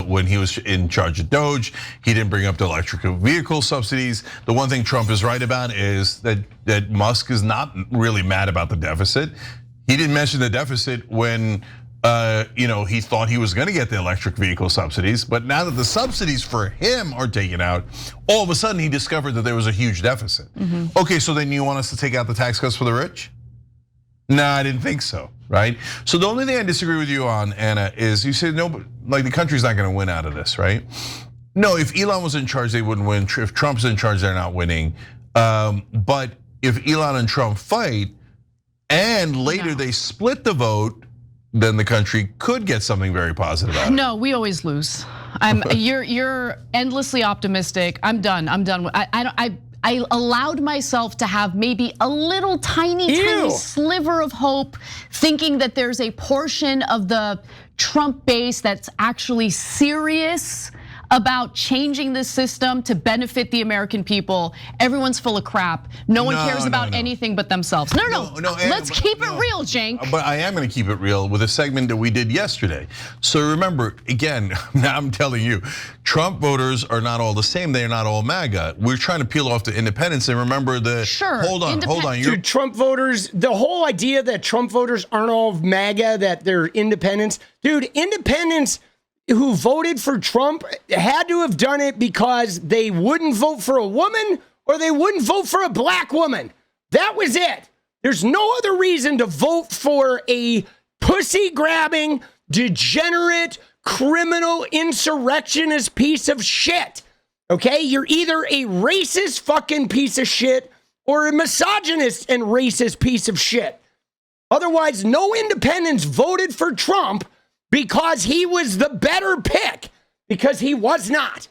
when he was in charge of Doge. He didn't bring up the electric vehicle subsidies. The one thing Trump is right about is that Musk is not really mad about the deficit. He didn't mention the deficit when he thought he was gonna get the electric vehicle subsidies, but now that the subsidies for him are taken out, all of a sudden he discovered that there was a huge deficit. Okay, so then you want us to take out the tax cuts for the rich? No, I didn't think so, right? So the only thing I disagree with you on, Anna, is you said no, like the country's not gonna win out of this, right? No, if Elon was in charge, they wouldn't win. If Trump's in charge, they're not winning. But if Elon and Trump fight, and later they split the vote, then the country could get something very positive out of it. No, we always lose. You're endlessly optimistic. I'm done. I allowed myself to have maybe a little tiny sliver of hope, thinking that there's a portion of the Trump base that's actually serious about changing the system to benefit the American people. Everyone's full of crap. No one cares about anything but themselves. No. Let's keep it real, Cenk. But I am gonna keep it real with a segment that we did yesterday. So remember, again, now I'm telling you, Trump voters are not all the same. They're not all MAGA. We're trying to peel off the independents and remember the, hold on. Dude, Trump voters, the whole idea that Trump voters aren't all MAGA, that they're independents. Dude, independents who voted for Trump had to have done it because they wouldn't vote for a woman or they wouldn't vote for a black woman. That was it. There's no other reason to vote for a pussy-grabbing, degenerate, criminal, insurrectionist piece of shit. Okay? You're either a racist fucking piece of shit or a misogynist and racist piece of shit. Otherwise, no independents voted for Trump because he was the better pick, because he was not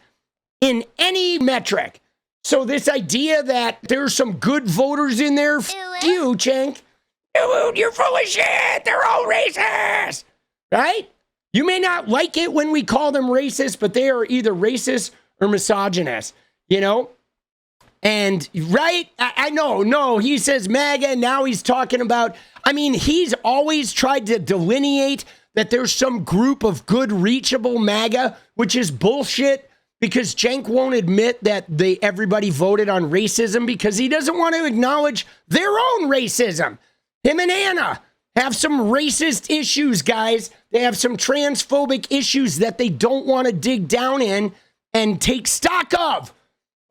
in any metric. So this idea that there's some good voters in there, you, Cenk. You're full of shit. They're all racist, right? You may not like it when we call them racist, but they are either racist or misogynist, And right, I know, no, he says MAGA, now he's talking about, he's always tried to delineate that there's some group of good reachable MAGA, which is bullshit because Cenk won't admit that everybody voted on racism because he doesn't want to acknowledge their own racism. Him and Anna have some racist issues, guys. They have some transphobic issues that they don't want to dig down in and take stock of.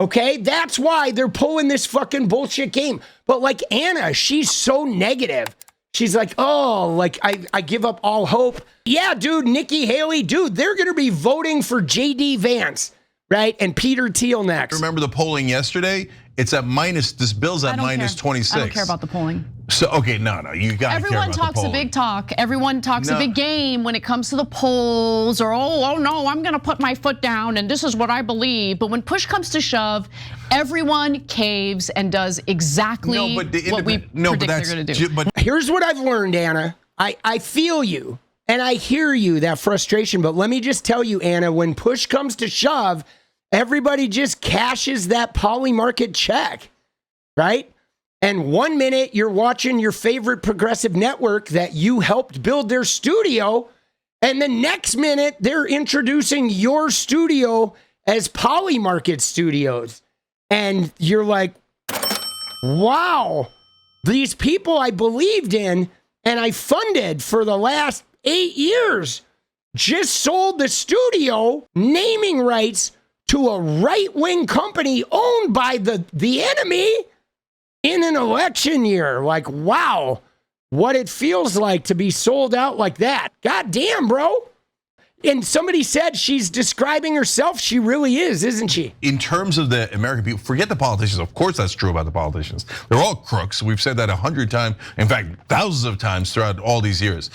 Okay, that's why they're pulling this fucking bullshit game. But like Anna, she's so negative. She's like, oh, like I give up all hope. Yeah, dude, Nikki Haley, dude, they're gonna be voting for JD Vance, right? And Peter Thiel next. Remember the polling yesterday? It's at this bill's at minus 26. I don't care about the polling. So, okay, no, you gotta care about the polling. Everyone talks a big talk. Everyone talks a big game when it comes to the polls or, oh no, I'm gonna put my foot down and this is what I believe. But when push comes to shove, everyone caves and does exactly what we predict they're gonna do. But here's what I've learned, Anna. I feel you and I hear you, that frustration. But let me just tell you, Anna, when push comes to shove, everybody just cashes that poly market check, right? And 1 minute you're watching your favorite progressive network that you helped build their studio, and the next minute they're introducing your studio as poly market studios. And you're like, wow, these people I believed in and I funded for the last 8 years just sold the studio naming rights to a right-wing company owned by the enemy in an election year. Like, wow, what it feels like to be sold out like that. God damn, bro. And somebody said she's describing herself. She really is, isn't she? In terms of the American people, forget the politicians. Of course that's true about the politicians. They're all crooks. We've said that 100 times, in fact, thousands of times throughout all these years.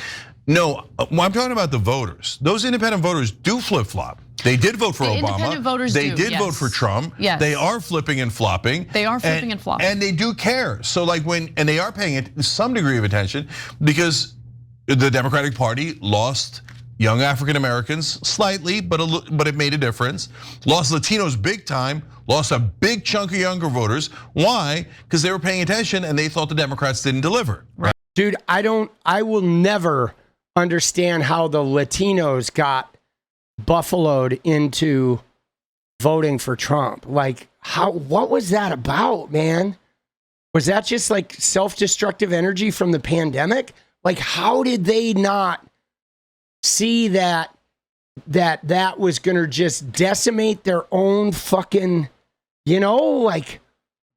No, I'm talking about the voters. Those independent voters do flip-flop. They did vote for Obama. Independent voters They did vote for Trump. Yes. They are flipping and flopping. They are flipping and flopping. And they do care. So like and they are paying some degree of attention because the Democratic Party lost young African Americans slightly, but it made a difference. Lost Latinos big time, lost a big chunk of younger voters. Why? Because they were paying attention and they thought the Democrats didn't deliver. Right? Dude, I will never understand how the Latinos got buffaloed into voting for Trump. Like, what was that about, man? Was that just like self-destructive energy from the pandemic? Like, how did they not see that was going to just decimate their own fucking, like,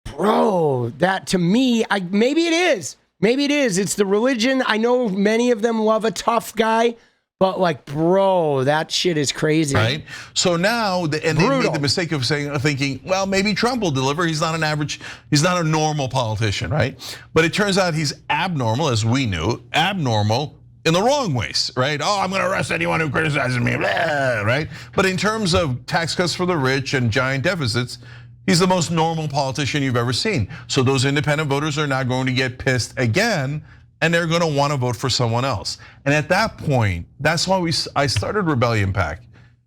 bro, that to me, maybe it is. Maybe it is. It's the religion. I know many of them love a tough guy, but like, bro, that shit is crazy. Right? So now, they made the mistake of thinking, well, maybe Trump will deliver. He's not a normal politician, right? But it turns out he's abnormal, as we knew, abnormal in the wrong ways, right? Oh, I'm gonna arrest anyone who criticizes me, blah, right? But in terms of tax cuts for the rich and giant deficits, he's the most normal politician you've ever seen. So those independent voters are not going to get pissed again, and they're going to want to vote for someone else. And at that point, that's why I started Rebellion PAC.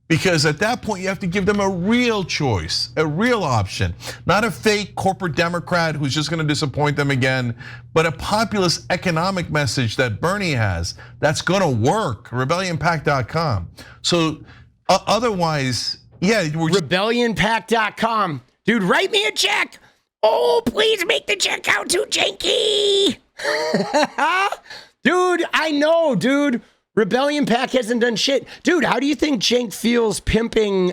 Because at that point, you have to give them a real choice, a real option. Not a fake corporate Democrat who's just going to disappoint them again, but a populist economic message that Bernie has that's going to work, rebellionpac.com. So otherwise, yeah. Rebellionpac.com. Dude, write me a check. Oh, please make the check out to Janky. Dude, I know, dude. Rebellion PAC hasn't done shit. Dude, how do you think Cenk feels pimping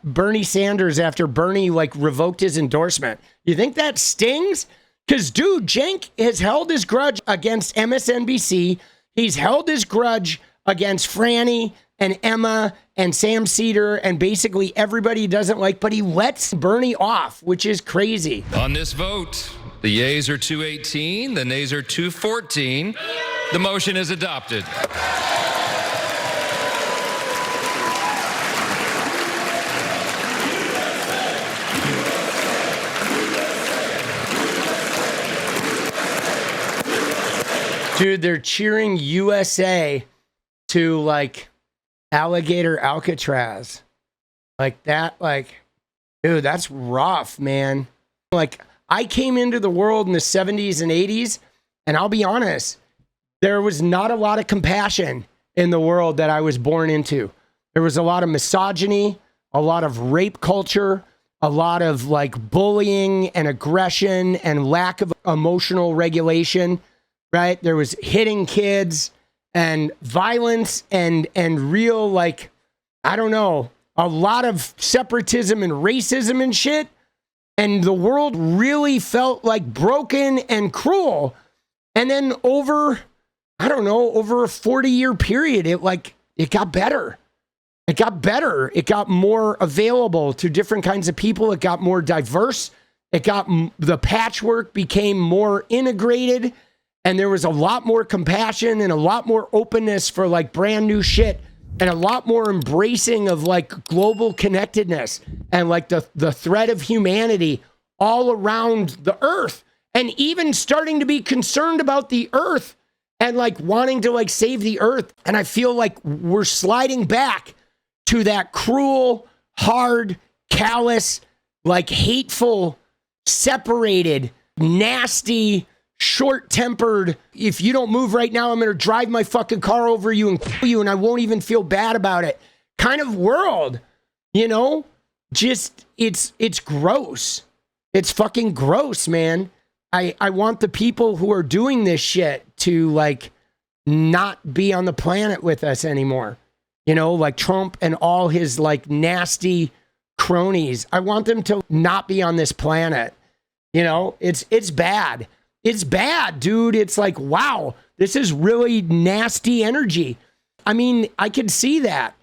Bernie Sanders after Bernie like revoked his endorsement? You think that stings? Because, dude, Cenk has held his grudge against MSNBC. He's held his grudge against Franny and Emma and Sam Cedar and basically everybody he doesn't like, but he lets Bernie off, which is crazy. On this vote, the yeas are 218, the nays are 214. The motion is adopted. Dude, they're cheering USA to like 𝗙𝗟𝗪𝗚𝗏. Like that, like, dude, that's rough, man. Like, I came into the world in the 70s and 80s, and I'll be honest, there was not a lot of compassion in the world that I was born into. There was a lot of misogyny, a lot of rape culture, a lot of like bullying and aggression and lack of emotional regulation, right? There was hitting kids and violence and real, like, I don't know, a lot of separatism and racism and shit. And the world really felt like broken and cruel. And then over a 40-year period, it got better. It got better. It got more available to different kinds of people. It got more diverse. The patchwork became more integrated. And there was a lot more compassion and a lot more openness for like brand new shit and a lot more embracing of like global connectedness and like the threat of humanity all around the earth, and even starting to be concerned about the earth and like wanting to like save the earth. And I feel like we're sliding back to that cruel, hard, callous, like hateful, separated, nasty, short-tempered, if you don't move right now, I'm going to drive my fucking car over you and kill you and I won't even feel bad about it kind of world, just it's gross. It's fucking gross, man. I want the people who are doing this shit to like not be on the planet with us anymore. Like Trump and all his like nasty cronies. I want them to not be on this planet. It's bad. It's bad, dude. It's like, wow, this is really nasty energy. I mean, I can see that.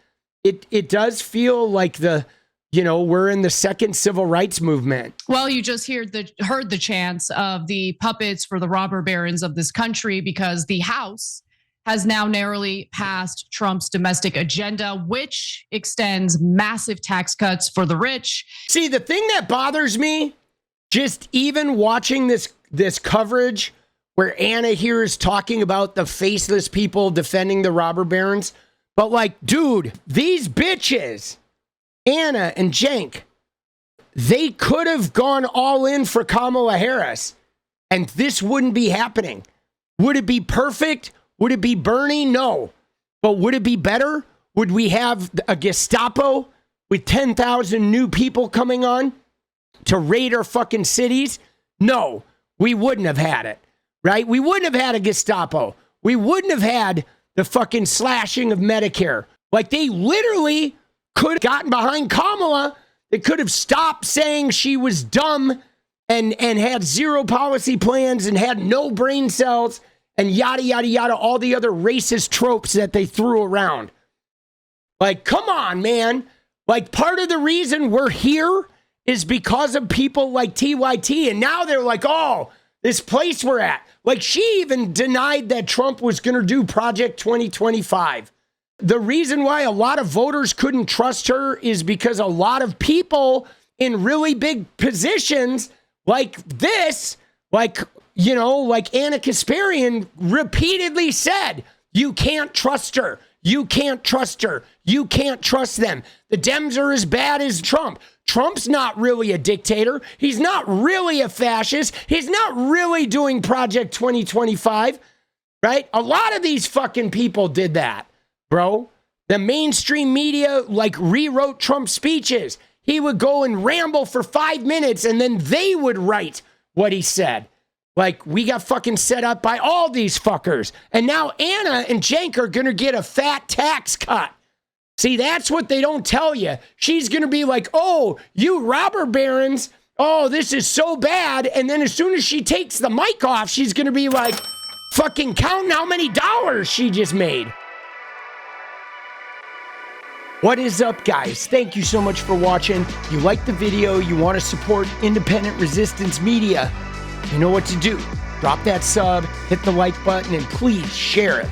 It does feel like we're in the second civil rights movement. Well, you just heard the chants of the puppets for the robber barons of this country, because the House has now narrowly passed Trump's domestic agenda, which extends massive tax cuts for the rich. See, the thing that bothers me, just even watching this coverage where Anna here is talking about the faceless people defending the robber barons. But like, dude, these bitches, Anna and Cenk, they could have gone all in for Kamala Harris and this wouldn't be happening. Would it be perfect? Would it be Bernie? No. But would it be better? Would we have a Gestapo with 10,000 new people coming on to raid our fucking cities? No, we wouldn't have had it, right? We wouldn't have had a Gestapo. We wouldn't have had the fucking slashing of Medicare. Like, they literally could have gotten behind Kamala. They could have stopped saying she was dumb and had zero policy plans and had no brain cells and yada, yada, yada, all the other racist tropes that they threw around. Like, come on, man. Like, part of the reason we're here is because of people like TYT. And now they're like, oh, this place we're at. Like, she even denied that Trump was going to do Project 2025. The reason why a lot of voters couldn't trust her is because a lot of people in really big positions like this, like, you know, like Anna Kasparian repeatedly said, you can't trust her. You can't trust her. You can't trust them. The Dems are as bad as Trump. Trump's not really a dictator. He's not really a fascist. He's not really doing Project 2025, right? A lot of these fucking people did that, bro. The mainstream media, like, rewrote Trump's speeches. He would go and ramble for 5 minutes, and then they would write what he said. Like, we got fucking set up by all these fuckers. And now Anna and Cenk are going to get a fat tax cut. See, that's what they don't tell you. She's going to be like, oh, you robber barons, oh, this is so bad. And then as soon as she takes the mic off, she's going to be like, fucking counting how many dollars she just made. What is up, guys? Thank you so much for watching. You like the video, you want to support independent resistance media, you know what to do. Drop that sub, hit the like button, and please share it.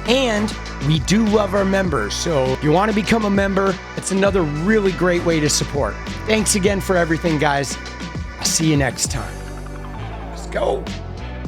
And we do love our members, so if you want to become a member, it's another really great way to support. Thanks again for everything, guys. I'll see you next time. Let's go.